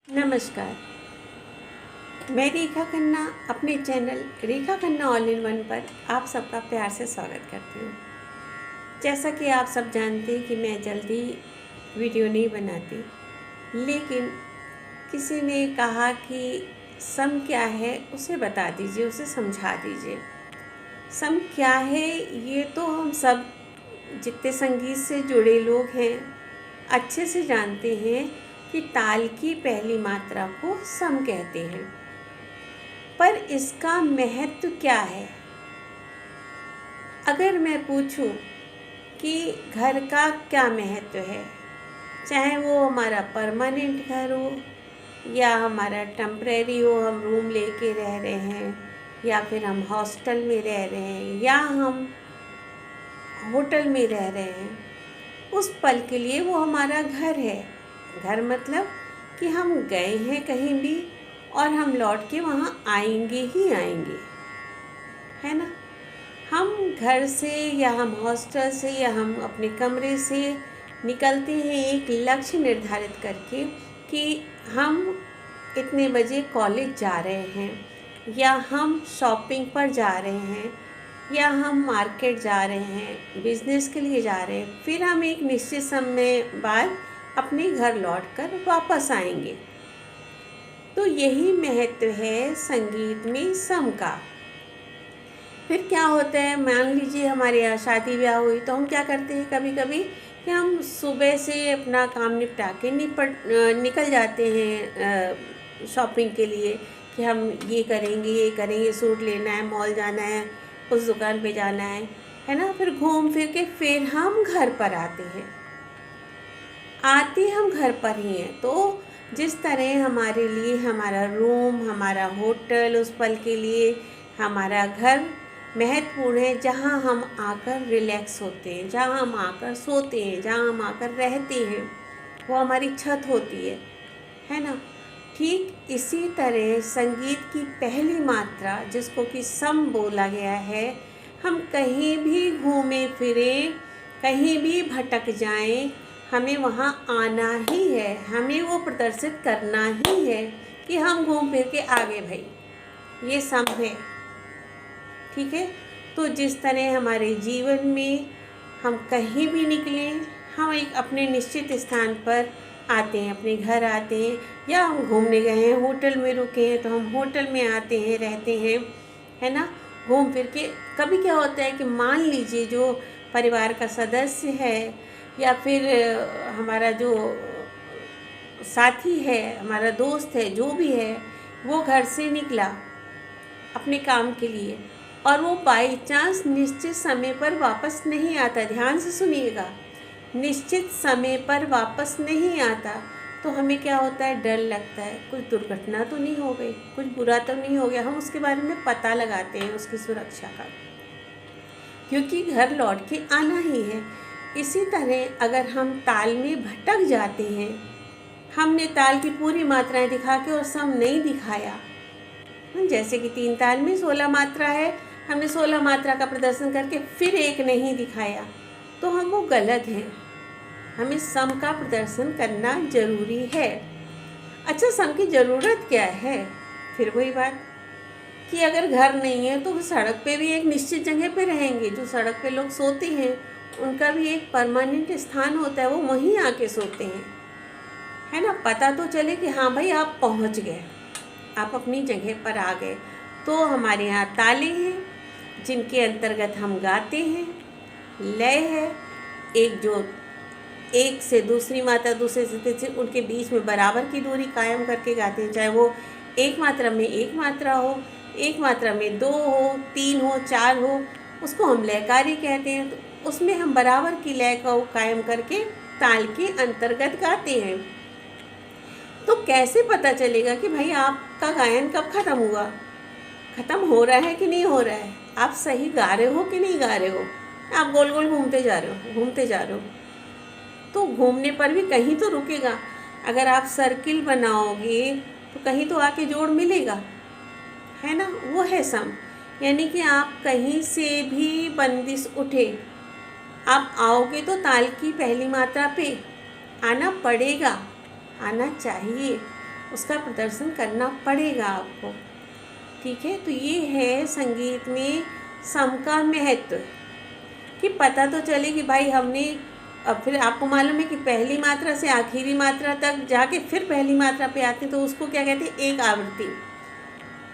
नमस्कार। मैं रेखा खन्ना अपने channel Rekha Khanna all in one पर आप सबका प्यार से स्वागत करती हूँ। जैसा कि आप सब जानते हैं कि मैं जल्दी वीडियो नहीं बनाती, लेकिन किसी ने कहा कि सम क्या है उसे बता दीजिए, उसे समझा दीजिए। सम क्या है ये तो हम सब जितने संगीत से जुड़े लोग हैं अच्छे से जानते हैं कि ताल की पहली मात्रा को सम कहते हैं। पर इसका महत्व क्या है? अगर मैं पूछूं कि घर का क्या महत्व है, चाहे वो हमारा परमानेंट घर हो या हमारा टेम्परेरी हो, हम रूम लेके रह रहे हैं या फिर हम हॉस्टल में रह रहे हैं या हम होटल में रह रहे हैं, उस पल के लिए वो हमारा घर है। घर मतलब कि हम गए हैं कहीं भी और हम लौट के वहाँ आएंगे ही आएंगे, है ना। हम घर से या हम हॉस्टल से या हम अपने कमरे से निकलते हैं एक लक्ष्य निर्धारित करके कि हम इतने बजे कॉलेज जा रहे हैं या हम शॉपिंग पर जा रहे हैं या हम मार्केट जा रहे हैं, बिजनेस के लिए जा रहे हैं। फिर हम एक निश्चित समय बाद अपने घर लौटकर वापस आएंगे। तो यही महत्व है संगीत में सम का। फिर क्या होता है, मान लीजिए हमारे यहाँ शादी ब्याह हुई तो हम क्या करते हैं कभी कभी कि हम सुबह से अपना काम निपटा के निकल जाते हैं शॉपिंग के लिए कि हम ये करेंगे, सूट लेना है, मॉल जाना है, उस दुकान पे जाना है ना। फिर घूम फिर के फिर हम घर पर आते हम घर पर ही हैं। तो जिस तरह हमारे लिए हमारा रूम, हमारा होटल, उस पल के लिए हमारा घर महत्वपूर्ण है, जहाँ हम आकर रिलैक्स होते हैं, जहाँ हम आकर सोते हैं, जहाँ हम आकर रहते हैं, वो हमारी छत होती है ना। ठीक इसी तरह संगीत की पहली मात्रा जिसको कि सम बोला गया है, हम कहीं भी घूमें फिरें, कहीं भी भटक जाएं, हमें वहाँ आना ही है, हमें वो प्रदर्शित करना ही है कि हम घूम फिर के आगे भाई, ये सम है। ठीक है। तो जिस तरह हमारे जीवन में हम कहीं भी निकलें, हम एक अपने निश्चित स्थान पर आते हैं, अपने घर आते हैं, या हम घूमने गए हैं, होटल में रुके हैं तो हम होटल में आते हैं, रहते हैं, है ना। घूम फिर के कभी क्या होता है कि मान लीजिए जो परिवार का सदस्य है या फिर हमारा जो साथी है, हमारा दोस्त है, जो भी है, वो घर से निकला अपने काम के लिए और वो बाई चांस निश्चित समय पर वापस नहीं आता। ध्यान से सुनिएगा, निश्चित समय पर वापस नहीं आता तो हमें क्या होता है, डर लगता है, कुछ दुर्घटना तो नहीं हो गई, कुछ बुरा तो नहीं हो गया। हम उसके बारे में पता लगाते हैं, उसकी सुरक्षा का, क्योंकि घर लौट के आना ही है। इसी तरह अगर हम ताल में भटक जाते हैं, हमने ताल की पूरी मात्राएं दिखा के और सम नहीं दिखाया, जैसे कि 3 ताल में 16 मात्रा है, हमने 16 मात्रा का प्रदर्शन करके फिर एक नहीं दिखाया, तो हम वो गलत हैं। हमें सम का प्रदर्शन करना जरूरी है। अच्छा, सम की ज़रूरत क्या है? फिर वही बात कि अगर घर नहीं है तो सड़क पे भी एक निश्चित जगह पे रहेंगे। जो सड़क पे लोग सोते हैं उनका भी एक परमानेंट स्थान होता है, वो वहीं आके सोते हैं, है ना। पता तो चले कि हाँ भाई आप पहुंच गए, आप अपनी जगह पर आ गए। तो हमारे यहाँ ताले हैं जिनके अंतर्गत हम गाते हैं, लय है, एक से दूसरी मात्रा, दूसरे से तीसरी, उनके बीच में बराबर की दूरी कायम करके गाते हैं। चाहे वो एक मात्रा में एक मात्रा हो, एक मात्रा में 2 हो, 3 हो, 4 हो, उसको हम लयकारी कहते हैं। तो उसमें हम बराबर की लय को कायम करके ताल के अंतर्गत गाते हैं। तो कैसे पता चलेगा कि भाई आपका गायन कब ख़त्म हुआ, ख़त्म हो रहा है कि नहीं हो रहा है, आप सही गा रहे हो कि नहीं गा रहे हो, आप गोल गोल घूमते जा रहे हो। तो घूमने पर भी कहीं तो रुकेगा। अगर आप सर्किल बनाओगे तो कहीं तो आके जोड़ मिलेगा, है ना। वो है सम, यानी कि आप कहीं से भी बंदिश उठे, आप आओगे तो ताल की पहली मात्रा पे आना पड़ेगा, आना चाहिए। उसका प्रदर्शन करना पड़ेगा आपको। ठीक है, तो ये है संगीत में सम का महत्व, कि पता तो चले कि भाई हमने, अब फिर आपको मालूम है कि पहली मात्रा से आखिरी मात्रा तक जाके फिर पहली मात्रा पे आते हैं, तो उसको क्या कहते हैं, एक आवृत्ति।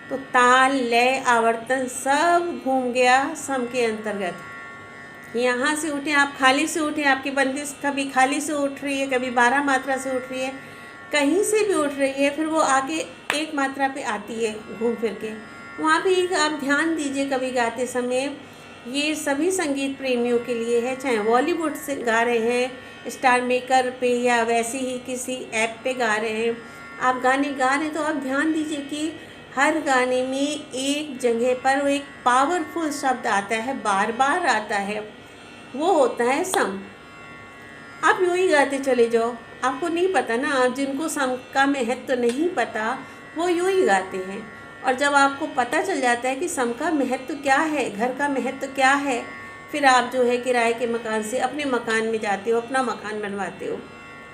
तो ताल, लय, आवर्तन सब घूम गया सम के अंतर्गत। यहाँ से उठे आप, खाली से उठे, आपकी बंदिश कभी खाली से उठ रही है, कभी 12 मात्रा से उठ रही है, कहीं से भी उठ रही है, फिर वो आके एक मात्रा पे आती है घूम फिर के। वहाँ पे एक आप ध्यान दीजिए कभी गाते समय, ये सभी संगीत प्रेमियों के लिए है, चाहे बॉलीवुड से गा रहे हैं, स्टार मेकर पे, या वैसे ही किसी ऐप पे गा रहे हैं, आप गाने गा रहे हैं, तो आप ध्यान दीजिए कि हर गाने में एक जगह पर वो एक पावरफुल शब्द आता है, बार बार आता है, वो होता है सम। आप यूँ ही गाते चले जाओ, आपको नहीं पता ना, आप जिनको सम का महत्व तो नहीं पता वो यूँ ही गाते हैं। और जब आपको पता चल जाता है कि सम का महत्व क्या है, घर का महत्व क्या है, फिर आप जो है किराए के मकान से अपने मकान में जाते हो, अपना मकान बनवाते हो,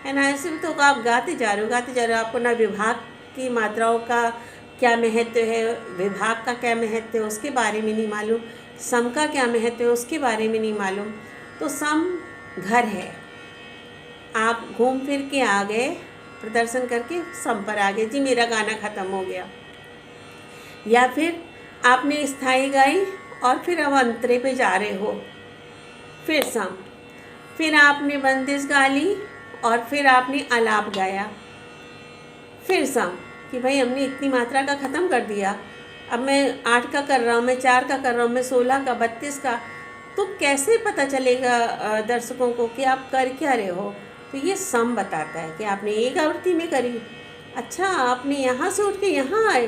है ना। ऐसे तो आप गाते जा रहे हो, गाते जा रहे हो, आपको ना विभाग की मात्राओं का क्या महत्व है, विभाग का क्या महत्व है उसके बारे में नहीं मालूम, सम का क्या महत्व है उसके बारे में नहीं मालूम। तो सम घर है, आप घूम फिर के आ गए, प्रदर्शन करके सम पर आ गए, जी मेरा गाना ख़त्म हो गया। या फिर आपने स्थाई गाई और फिर अब अंतरे पे जा रहे हो, फिर सम, फिर आपने बंदिश गा ली और फिर आपने आलाप गाया, फिर सम, कि भाई हमने इतनी मात्रा का ख़त्म कर दिया, अब मैं 8 का कर रहा हूँ, मैं 4 का कर रहा हूँ, मैं 16 का, 32 का, तो कैसे पता चलेगा दर्शकों को कि आप कर क्या रहे हो। तो ये सम बताता है कि आपने एक आवृत्ति में करी, अच्छा आपने यहाँ से उठ के यहाँ आए,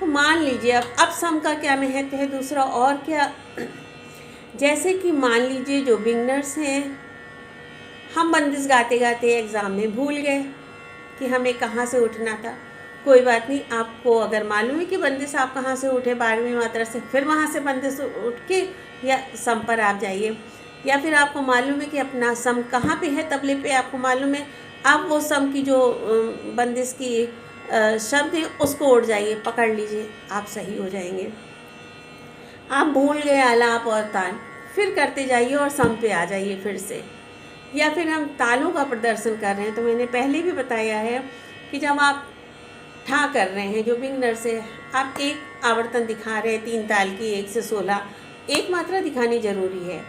तो मान लीजिए अब सम का क्या महत्व है दूसरा और क्या। जैसे कि मान लीजिए जो बिगनर्स हैं, हम बंदिश गाते गाते एग्ज़ाम में भूल गए कि हमें कहाँ से उठना था, कोई बात नहीं, आपको अगर मालूम है कि बंदिश आप कहाँ से उठे 12वीं मात्रा से, फिर वहाँ से बंदिश उठ के या सम पर आप जाइए। या फिर आपको मालूम है कि अपना सम कहाँ पे है, तबले पे आपको मालूम है, आप वो सम की जो बंदिश की शब्द है उसको उठ जाइए, पकड़ लीजिए, आप सही हो जाएंगे। आप भूल गए आलाप और तान, फिर करते जाइए और सम पे आ जाइए फिर से। या फिर हम तालों का प्रदर्शन कर रहे हैं, तो मैंने पहले भी बताया है कि जब आप ठा कर रहे हैं, जो बिगनर से आप एक आवर्तन दिखा रहे हैं 3 ताल की 1 से 16, एक मात्रा दिखानी ज़रूरी है।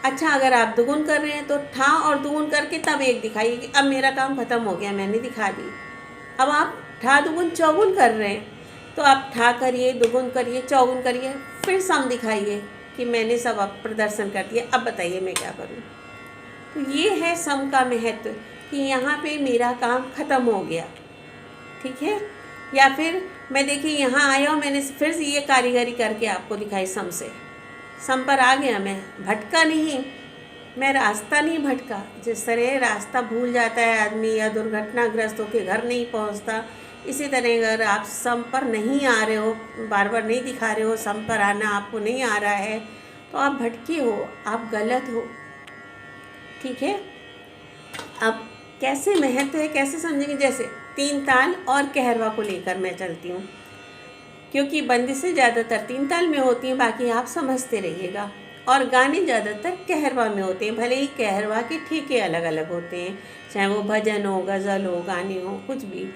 अच्छा अगर आप दुगुन कर रहे हैं तो ठा और दुगुन करके तब एक दिखाइए कि अब मेरा काम ख़त्म हो गया, मैंने दिखा दी। अब आप ठा दुगुन चौगुन कर रहे हैं, तो आप ठा करिए, दुगुन करिए, चौगुन करिए, फिर सम दिखाइए कि मैंने सब अब प्रदर्शन कर दिया, अब बताइए मैं क्या करूँ। तो ये है सम का महत्व कि यहाँ पे मेरा काम ख़त्म हो गया, ठीक है। या फिर मैं देखिए यहाँ आया हूँ, मैंने फिर से ये कारीगरी करके आपको दिखाई सम से, सम पर आ गया, मैं भटका नहीं, मैं रास्ता नहीं भटका। जिस तरह रास्ता भूल जाता है आदमी या दुर्घटनाग्रस्त होकर घर नहीं पहुँचता, इसी तरह अगर आप सम पर नहीं आ रहे हो, बार बार नहीं दिखा रहे हो, सम पर आना आपको नहीं आ रहा है, तो आप भटके हो, आप गलत हो, ठीक है। अब कैसे महत्व है, कैसे समझेंगे, जैसे 3 ताल और कहरवा को लेकर मैं चलती हूँ, क्योंकि बंदिशें ज़्यादातर 3 ताल में होती हैं, बाकी आप समझते रहिएगा, और गाने ज़्यादातर कहरवा में होते हैं, भले ही कहरवा के ठीके अलग अलग होते हैं, चाहे वो भजन हो, गज़ल हो, गाने हो, कुछ भी।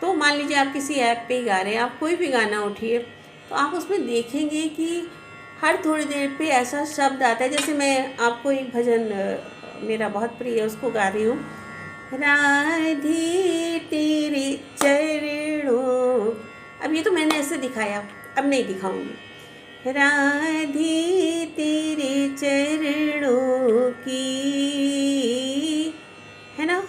तो मान लीजिए आप किसी ऐप पे गा रहे हैं, आप कोई भी गाना उठिए, तो आप उसमें देखेंगे कि हर थोड़ी देर पे ऐसा शब्द आता है। जैसे मैं आपको एक भजन मेरा बहुत प्रिय है, उसको गा रही हूँ, राधे तेरे चरणों, अब ये तो मैंने ऐसे दिखाया, अब नहीं दिखाऊंगी। राधे तेरे चरणों की, है ना,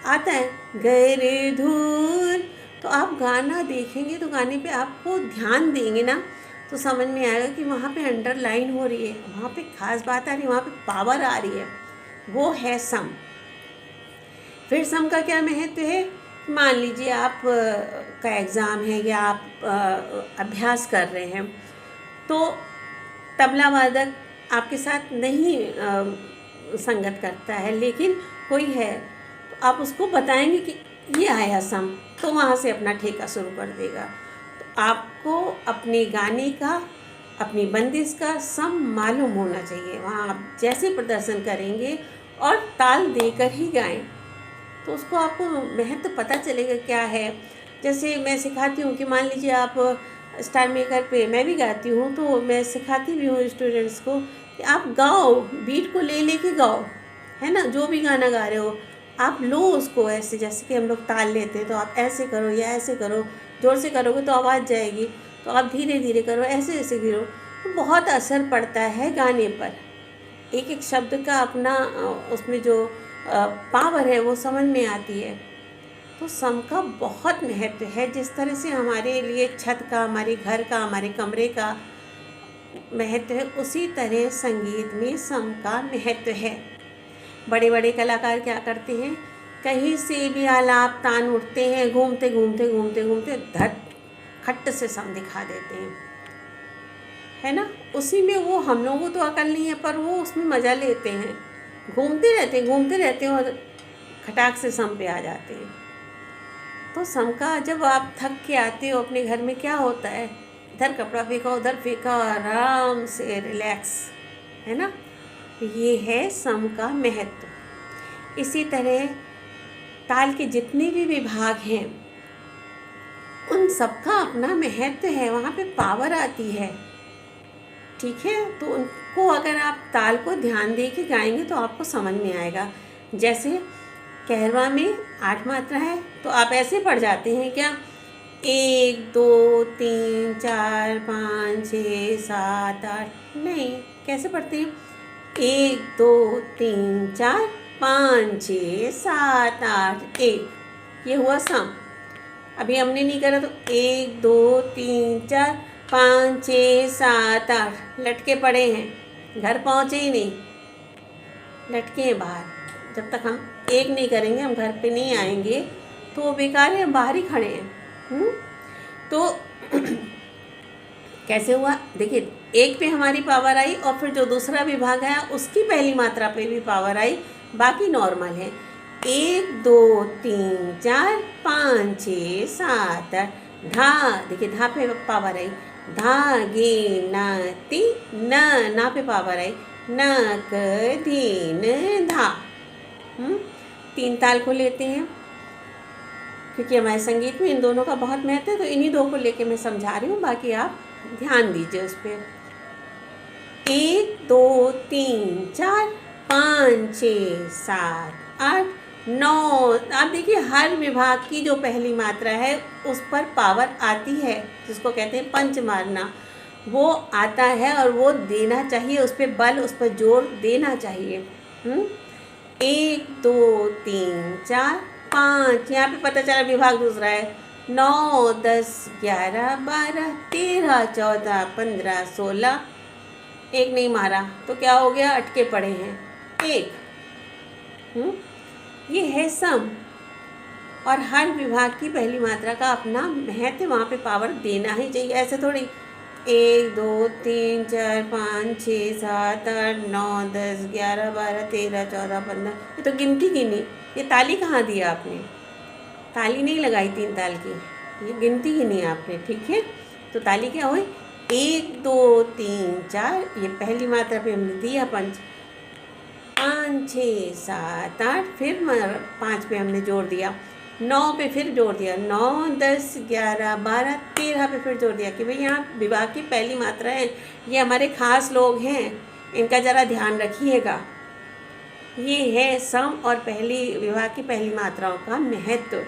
आता है गर धूल, तो आप गाना देखेंगे तो गाने पे आपको ध्यान देंगे ना, तो समझ में आएगा कि वहाँ पे अंडरलाइन हो रही है, वहाँ पे खास बात आ रही है, वहाँ पे पावर आ रही है, वो है सम। फिर सम का क्या महत्व है, मान लीजिए आप का एग्ज़ाम है या आप अभ्यास कर रहे हैं, तो तबला वादक आपके साथ नहीं संगत करता है, लेकिन कोई है, तो आप उसको बताएंगे कि ये आया सम, तो वहाँ से अपना ठेका शुरू कर देगा। तो आपको अपने गाने का, अपनी बंदिश का सम मालूम होना चाहिए। वहाँ आप जैसे प्रदर्शन करेंगे और ताल देकर ही गाएं, तो उसको आपको महत्व तो पता चलेगा क्या है। जैसे मैं सिखाती हूँ कि मान लीजिए आप स्टार मेकर पे, मैं भी गाती हूँ, तो मैं सिखाती भी हूँ स्टूडेंट्स को कि आप गाओ, बीट को ले लेके गाओ, है ना। जो भी गाना गा रहे हो आप लो उसको ऐसे, जैसे कि हम लोग ताल लेते हैं तो आप ऐसे करो या ऐसे करो। ज़ोर से करोगे तो आवाज़ जाएगी, तो आप धीरे धीरे करो, ऐसे ऐसे गिरो, तो बहुत असर पड़ता है गाने पर। एक एक शब्द का अपना उसमें जो पावर है वो समझ में आती है। तो सम का बहुत महत्व है। जिस तरह से हमारे लिए छत का, हमारे घर का, हमारे कमरे का महत्व है, उसी तरह संगीत में सम का महत्व है। बड़े बड़े कलाकार क्या करते हैं, कहीं से भी आलाप तान उठते हैं, घूमते घूमते घूमते घूमते धट खट्ट से सम दिखा देते हैं, है ना। उसी में वो, हम लोगों को तो अकल नहीं है पर वो उसमें मज़ा लेते हैं, घूमते रहते हैं और खटाक से सम पे आ जाते हैं। तो सम का जब आप थक के आते हो अपने घर में, क्या होता है, इधर कपड़ा फेंका उधर फेंका, आराम से रिलैक्स, है ना। ये है सम का महत्व। इसी तरह ताल के जितने भी विभाग हैं उन सबका अपना महत्व है, वहाँ पे पावर आती है, ठीक है। तो उनको अगर आप ताल को ध्यान दे के गाएंगे तो आपको समझ में आएगा। जैसे कहरवा में 8 मात्रा है, तो आप ऐसे पढ़ जाते हैं क्या, 1 2 3 4 5 6 7 8, नहीं, कैसे पढ़ते हैं, 1 2 3 4 5 6 7 8 1, ये हुआ सम। अभी हमने नहीं करा तो 1 2 3 4 5 6 7 8, लटके पड़े हैं, घर पहुँचे ही नहीं, लटके हैं बाहर। जब तक हम एक नहीं करेंगे, हम घर पे नहीं आएंगे, तो वो बेकार है, हम बाहर ही खड़े हैं। तो कैसे हुआ, देखिए, एक पे हमारी पावर आई और फिर जो दूसरा विभाग आया उसकी पहली मात्रा पे भी पावर आई, बाकी नॉर्मल है। 1 2 3 4 5 6 7 8, धा, देखिए धा पे पावर आई, धा गे ना ती, ना पे पावर आई, न क धीन धा। 3 ताल को लेते हैं, क्योंकि हमारे संगीत में इन दोनों का बहुत महत्व है, तो इन्हीं दो को लेके मैं समझा रही हूँ, बाकी आप ध्यान दीजिए उस पर। 1 2 3 4 5 6 7 8 9। आप देखिए हर विभाग की जो पहली मात्रा है उस पर पावर आती है, जिसको कहते हैं पंच मारना, वो आता है और वो देना चाहिए, उस पर बल, उस पर जोर देना चाहिए। 1 2 3 4 5, यहाँ पे पता चला विभाग दूसरा है, 9 10 11 12 13 14 15 16, एक नहीं मारा तो क्या हो गया, अटके पड़े हैं, एक। ये है सम। और हर विभाग की पहली मात्रा का अपना महत्व, वहाँ पे पावर देना ही चाहिए, ऐसे थोड़ी 1 2 3 4 5 6 7 8 9 10 11 12 13 14 15, ये तो गिनती गिनी, ये ताली कहाँ दी आपने, ताली नहीं लगाई 3 ताल की, ये गिनती गिनी आपने, ठीक है। तो ताली क्या हुई, 1 2 3 4, ये पहली मात्रा पे हमने दिया पंच, 5 6 7 8, फिर 5 पे हमने जोड़ दिया, 9 पे फिर जोड़ दिया, 9 10 11 12 13 पे फिर जोड़ दिया कि भाई यहाँ विभाग की पहली मात्रा है, ये हमारे खास लोग हैं, इनका ज़रा ध्यान रखिएगा। ये है सम और पहली विभाग की पहली मात्राओं का महत्व,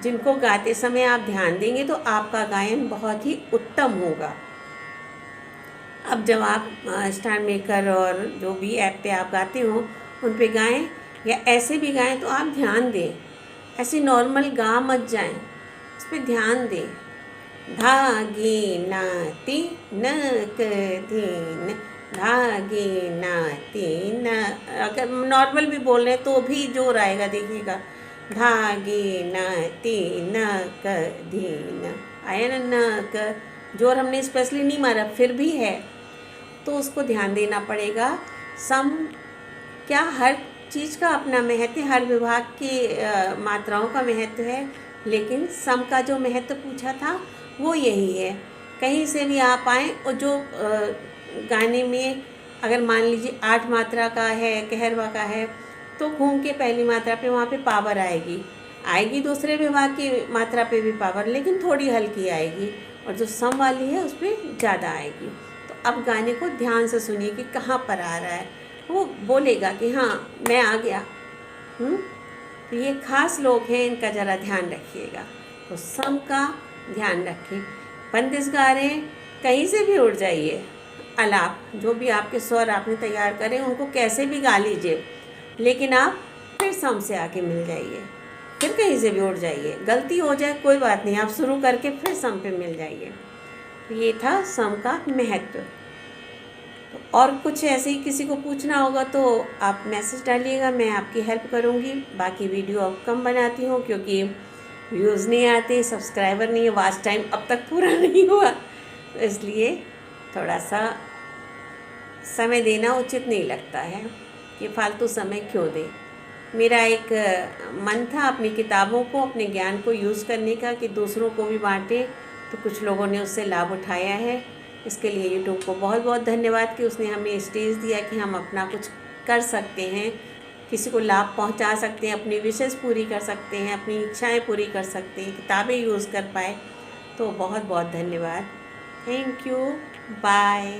जिनको गाते समय आप ध्यान देंगे तो आपका गायन बहुत ही उत्तम होगा। अब जब आप स्टार मेकर और जो भी ऐप पे आप गाते हो उन पे गाएं या ऐसे भी गाएं, तो आप ध्यान दें, ऐसे नॉर्मल गा मत जाएं, उस पर ध्यान दें। धागे नाती न क धीन, धागे नाती न, अगर नॉर्मल भी बोल रहे हैं तो भी जोर आएगा, देखिएगा, धागे नाती न क धीन, आया ना, न क, जोर हमने स्पेशली नहीं मारा, फिर भी है, तो उसको ध्यान देना पड़ेगा। सम क्या, हर चीज़ का अपना महत्व है, हर विभाग की मात्राओं का महत्व है, लेकिन सम का जो महत्व पूछा था वो यही है। कहीं से भी आप आएँ और जो गाने में अगर मान लीजिए 8 मात्रा का है, कहरवा का है, तो घूम के पहली मात्रा पे वहाँ पे पावर आएगी दूसरे विभाग की मात्रा पे भी पावर, लेकिन थोड़ी हल्की आएगी, और जो सम वाली है उस पर ज़्यादा आएगी। तो अब गाने को ध्यान से सुनिए कि कहाँ पर आ रहा है, वो बोलेगा कि हाँ मैं आ गया। तो ये खास लोग हैं, इनका ज़रा ध्यान रखिएगा। तो सम का ध्यान रखें। बंदिश गा रहे हैं, कहीं से भी उड़ जाइए, आलाप जो भी आपके स्वर आपने तैयार करें उनको कैसे भी गा लीजिए, लेकिन आप फिर सम से आके मिल जाइए, फिर कहीं से भी उड़ जाइए। गलती हो जाए कोई बात नहीं, आप शुरू करके फिर सम पे मिल जाइए। तो ये था सम का महत्व। तो और कुछ ऐसे ही किसी को पूछना होगा तो आप मैसेज डालिएगा, मैं आपकी हेल्प करूँगी। बाकी वीडियो अब कम बनाती हूँ क्योंकि व्यूज़ नहीं आते, सब्सक्राइबर नहीं है, वॉच टाइम अब तक पूरा नहीं हुआ, तो इसलिए थोड़ा सा समय देना उचित नहीं लगता है कि फालतू समय क्यों दें। मेरा एक मन था अपनी किताबों को, अपने ज्ञान को यूज़ करने का, कि दूसरों को भी बांटें, तो कुछ लोगों ने उससे लाभ उठाया है। इसके लिए यूट्यूब को बहुत बहुत धन्यवाद कि उसने हमें स्टेज दिया कि हम अपना कुछ कर सकते हैं, किसी को लाभ पहुंचा सकते हैं, अपनी विशेष पूरी कर सकते हैं, अपनी इच्छाएं पूरी कर सकते हैं, किताबें यूज़ कर पाए। तो बहुत बहुत धन्यवाद। Thank you. बाय।